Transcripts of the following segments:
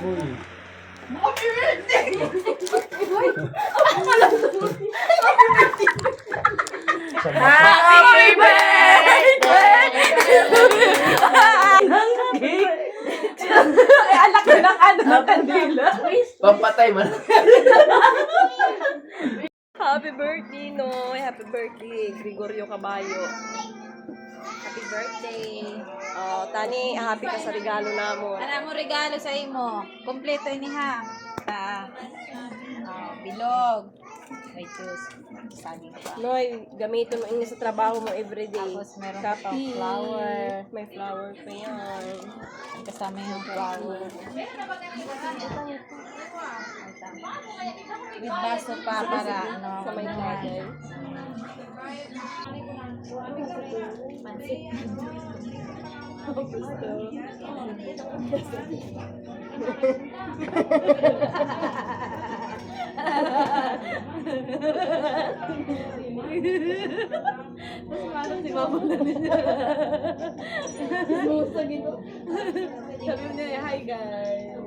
Happy birthday! Happy birthday! Ay, alak na ng ano ng kandila. Pampatay man. Happy birthday, Noy. Happy birthday, Gregorio Caballo. Happy birthday. Oh, Tani, happy ka sa regalo namo. Ano mo regalo sa imo? Kompleto ini ha. Bilog. May juice. Saging pa. Noy, gamitin mo ini sa trabaho mo everyday. Tapos meron pa pang Copy. flower. May flower pa yan. Kasama yung flower. With baso pa para ano. Sa may tagay. Mas malam si Mama na niya. Susag ito. Sabi mo niya, hi guys.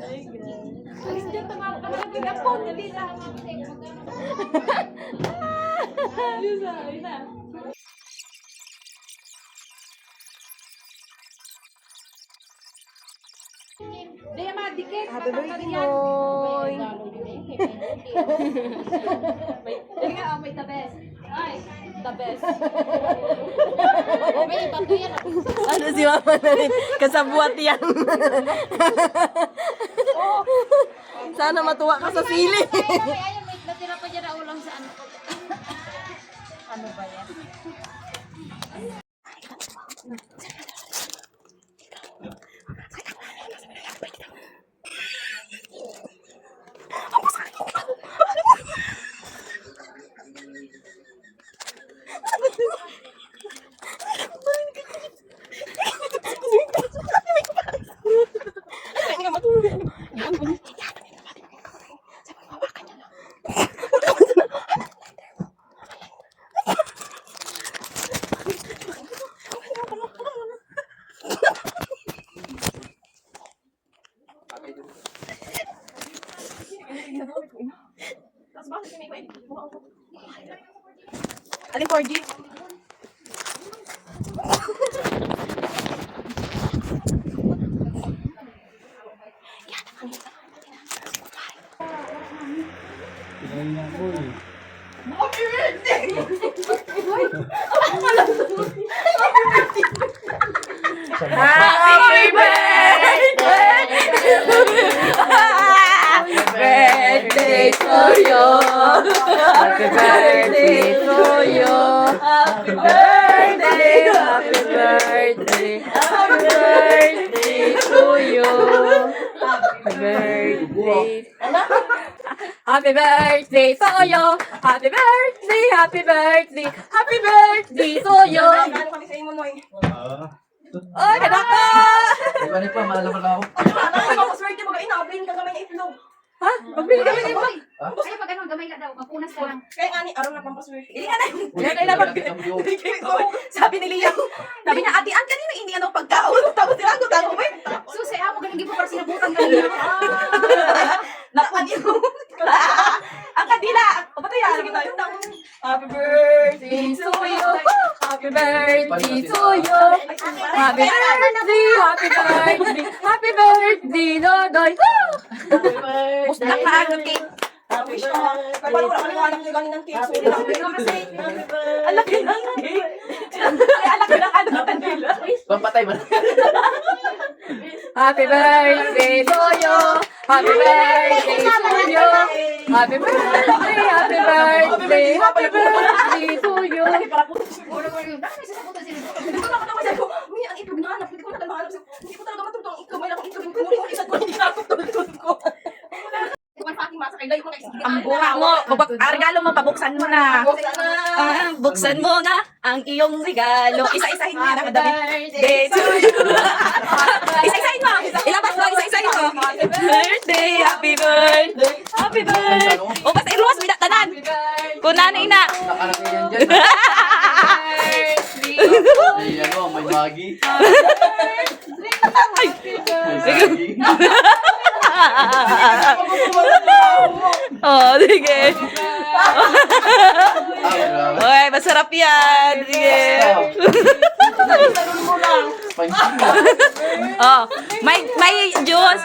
Hi guys. Alis dyan, tama ka lang pinapon. Dali lang. Ayun na. Daya madikit. Happy birthday, Noy. Dali nga, may the best. Ay, the best. May bato yan. Ano si Mama na rin? Kasabuat yan. Sana matuwa ka sa sili. Ayun, may natira pa dyan na ulam sa ano. Ano ba yan? Aling 4G. Happy birthday! Happy birthday! Happy birthday to you! Happy birthday to you! Happy birthday! Happy birthday! Happy birthday to you! Happy birthday! Happy birthday to you! Happy birthday! Happy birthday! Happy birthday to you! Ano kami sa imo, Noy? Oy, kadaka! Iba ni pa, malaman ako. Ano ang swerte mo kayo? Nakabili ka gamay na itlog. Ha? Magbili kami na itlog. Ay, pag ano, gamay ka daw. Mapunas ka lang. Kaya nga ni, araw na pampaswerte. Hindi nga na. Hindi na sabi ni Liam. Sabi niya, ate, ang kanina hindi ano pagkaon. Tapos tirago, tago mo yun. Susi, ako ganun gibo para sinabutan ka niya. Nakuha niyo. Ang kadila. O patay, sige tayo. Happy birthday to you. Happy birthday to you. Happy birthday, happy birthday. Happy birthday, Nonoy. Gusto na kaagad cake. Happy birthday. Paano wala ka nang hanap ng cake? Alaki ng cake. Alaki ng ano ng kandila. Pampatay man. Happy birthday to you. Happy birthday to you. Happy birthday, happy birthday, happy birthday to you. Hindi ko nakatawa ko. May ang itlog na hanap. Hindi ko nakatawa hanap. Hindi ko talaga matutong ang itlog. May lang itlog. Hindi ko hindi na ako tulog ko. Ang bunga mo. Regalo mo, pabuksan mo na. Buksan mo na ang iyong regalo. Isa-isahin mo na. Birthday to you. Isa-isahin mo. Ilabas mo, isa-isahin mo. Happy birthday, happy birthday, happy birthday. O, basta iluwas, may tanan. Kunani na. Nakalaki yan dyan. Ay, ano, may magi. May magi. Oh, sige. Grabe. Okay, masarap yan. Sige. Spicy. Oh, may juice.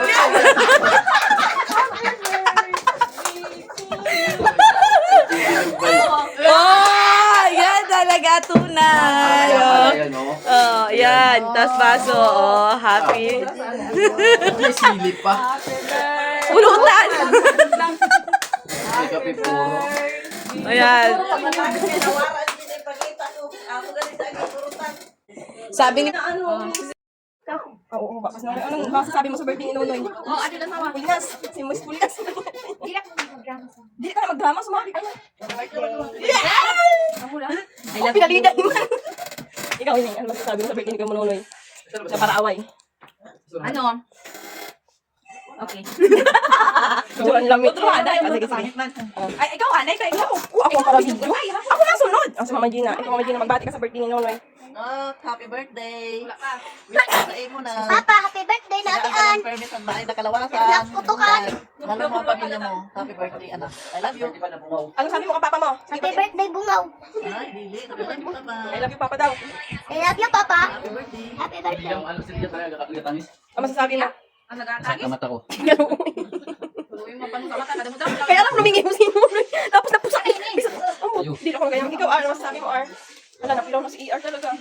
Oh, yan talaga tunay. Oh. Ayan, oh. Oh, yan. Tapos baso. Oh, happy. May silip pa. Pulutan. May kape puro. Ayan. Sabi ni... Oo, bakas na. Anong masasabi mo sa birthday ni Nonoy? Oh, ano lang mama. Pulinas. Si Miss Pulinas. Hindi na ako mag-drama sa. Hindi ka na magdrama, sumali ka na. I love Pinaligan naman. Ikaw, Hining, ano masasabi mo sa birthday ni Nonoy? Na para away. Ano? Okay. So, ang lamig. Sige, sige. Ay, ikaw, Anay, ikaw. Ako ang para video. Ako na sunod. Ang si Mama Gina. Ikaw, Mama Gina, magbati ka sa birthday ni Nonoy. Oh, happy birthday. Wish ko sa imo na. Papa, happy birthday na Ate Ann. Permit ang bahay na kalawasan. Nakutukan. Lalo mo ang pamilya mo. Happy birthday, anak. I love you. Hindi pa nabungaw. Ano sabi mo kay Papa mo? Happy birthday, Bungaw. Ay, Lili. I love you, Papa. I love you, Papa daw. I love you, Papa. Happy birthday. Happy birthday. Biglang ano sila talaga gatamis. Ano masasabi mo? Sakit na mata ko. Kaya lang lumingi mo si Nonoy. Tapos napusak. Bisa, hindi ako ganyan. Ikaw, ano masasabi mo, Ar? Wala, napilaw na si ER talaga.